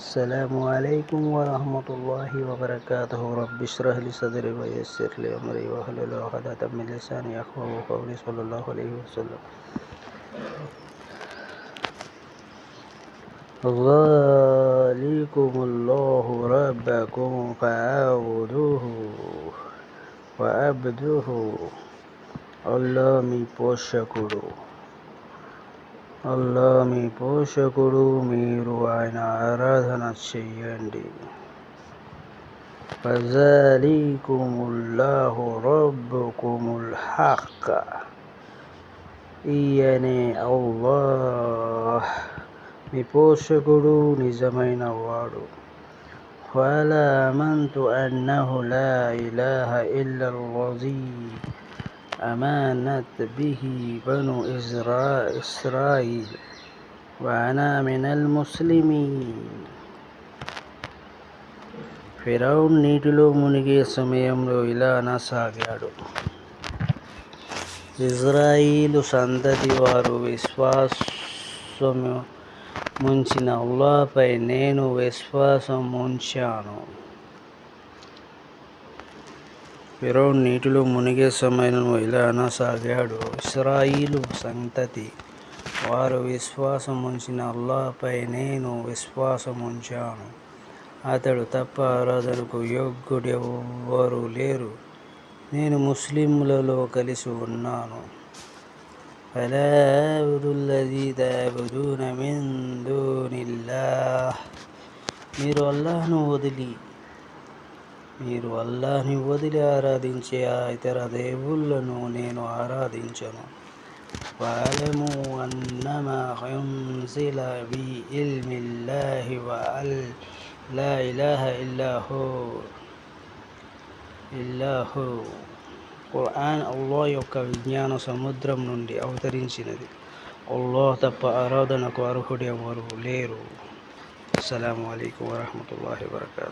السلام عليكم ورحمة الله وبركاته. رب اشرح لي صدري ويسر لي أمري واحلل عقدة من لساني يفقهوا قولي صلى الله عليه وسلم. ذلكم الله ربكم فاعبدوه Allah మీ పోషకుడు మీరు ఆయన ఆరాధన చెయ్యండి. ఫజాలికుముల్లాహు రబ్బుకుముల్ హక్, ఈయనే అల్లాహ్ మీ పోషకుడు నిజమైన వాడు. ఫలా ఆమంతు అన్నహు లా ఇలాహ ఇల్లల్లజీ అమానత్ బిహి బను ఇస్రాయిల్ వఅనా మినల్ ముస్లిమీన్. ఫిరౌన్ నీటిలో మునిగే సమయంలో ఇలా అనసాగాడు: ఇజ్రాయిలు సంతతి వారు విశ్వాసముంచిన అల్లాహ్పై నేను విశ్వాసముంచాను. ఫిరౌన్ నీటిలో మునిగే సమయంలో ఇలా అనసాగాడు: ఇశ్రాయిలు సంతతి వారు విశ్వాసముంచిన అల్లాహ్పై నేను విశ్వాసముంచాను. అతడు తప్ప ఆరాధనకు యోగ్యుడెవ్వరూ లేరు. నేను ముస్లింలలో కలిసి ఉన్నాను. ఫలా అఅబుదుల్లజీ తఅబుదూన మిన్ దూనిల్లాహ్, మీరు అల్లాహ్ని వదిలి ఆరాధించే ఆ ఇతర దేవుళ్ళను నేను ఆరాధించను. వఅలమూ అన్నమా ఉంజిల బిఇల్మిల్లాహి వఅన్ లా ఇలాహ ఇల్లా హు. ఖురాన్ అల్లాహ్ యొక్క విజ్ఞాన సముద్రం నుండి అవతరించినది. అల్లాహ్ తప్ప ఆరాధనకు అర్హుడెవరూ లేరు. అస్సలాము అలైకుం వరహ్మతుల్లాహి వబరకాతుహు.